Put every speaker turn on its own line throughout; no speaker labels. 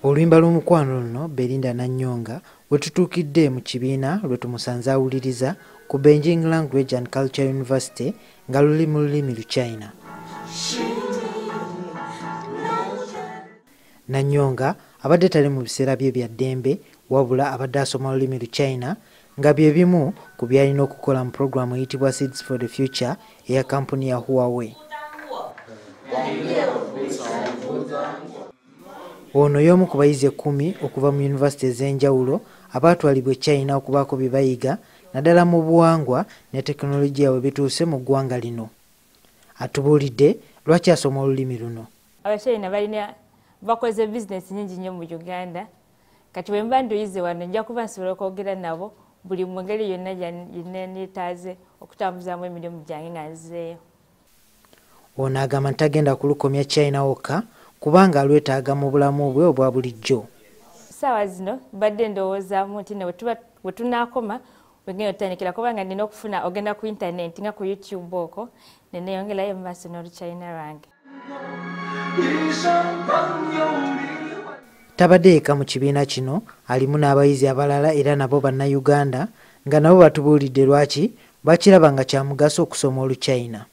Oluyimba lw'omukwano luno Belinda Nanyonga we tutuukidde mu kibiina lwe tumusanze awuliriza ku Beijing Language and Culture University nga luli mu lulimi Luchina. Nanyonga abadde tali mu biseera bye bya ddembe wabula abadde asoma olulimi Luchina nga bye bimu ku byalina okukola mu programu eyitibwa Seeds for the Future eya kampuni ya Huawei. Ono y'omu ku bayizi 10 okuva mu yunivasite ez'enjawulo abaatwalibwa e China okubaako bye bayiga naddala mu buwangwa ne tekinologiya we bituuse mu ggwanga lino. Atubuulidde lwaki asoma olulimi luno.
Abachina balina bakoze bizinesi nyingi nnyo mu Uganda. Kati bwe mba nduyize wano nja kuba nsobola okwogera nabo buli mu ngeri yonna gye neetaaze okutambuzaamu emirimu gyange nga nzizeeyo.
Ono agamba nti tagenda kulukomya China wokka kubanga alwetaaga mu bulamu bwe obwa bulijjo.
Ssaawa zino mbadde ndowoozaamu nti we tunaakoma wegenda otandikira kubanga nina okufuna ogenda ku intaneti nga ku YouTube okwo neneyongerayo mu maaso n'Oluchina lwange.
Tabadde yekka mu kibiina kino alimu n'abayizi abalala era nabo Bannayuganda nga nabo batubuulidde lwaki bakiraba nga kya mugaso okusoma Oluchina.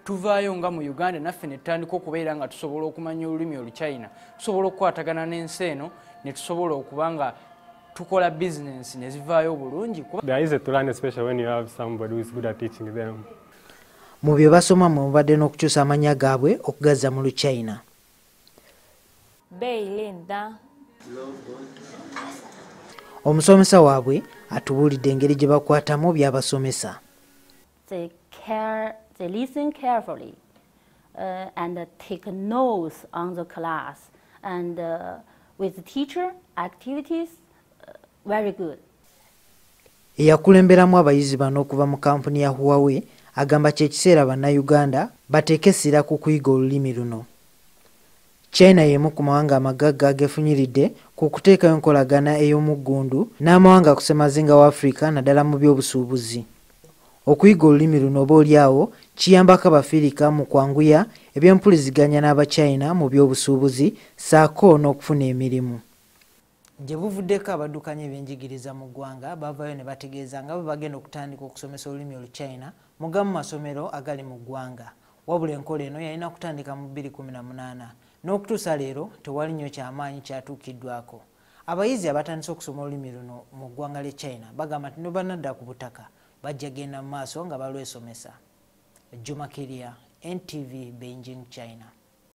Tuvaayo nga mu Uganda naffe ne tutandika okubeera nga tusobola okumanya olulimi Oluchina, tusobola okukwatagana n'ensi eno ne tusobola okuba nga tukola bizinensi ne zivaayo bulungi.
There is a to learn, especially when you have somebody who is good at teaching them.
Mu bye basoma mubadde n'okukyusa amannya gaabwe okugazza mu Luchina. Omusomesa waabwe atubuulidde engeri gye bakwatamu by'abasomesa.
They listen carefully and take notes on the class, and with the teacher activities, very good.
Eyakulemberamu abayizi bano okuva mu kampuni ya Huawei agamba kyekiseera Bannayuganda bateeke essira ku kuyiga olulimi luno. China y'emu ku mawanga amagagga ageefunyiridde ku kuteekayo enkolagana ey'omuggundu n'amawanga ku ssemazinga wa Afrika naddala mu byobusuubuzi. Okuyiga olulimi luno oboolyawo kiyambako Abafirika mu kwanguya eby'empuliziganya n'Abachina mu byobusuubuzi ssaako n'okufuna emirimu. Gye buvuddeko abaddukanya ebyenjigiriza mu ggwanga bavaayo ne bategeeza nga bwe bagenda okutandika okusomesa olulimi Oluchina mu gamu masomero agali mu ggwanga. Wabula enkola eno yalina kutandika mu 2018 n'okutuusa leero tewali nnyo kyamaanyi kyatuukiddwako. Abayizi abatandise okusoma olulimi luno mu ggwanga ly'e China bagamba nti banadda ku butaka bajja genda mu maaso nga balwesomesa. Juma Kiria, NTV, Beijing, China.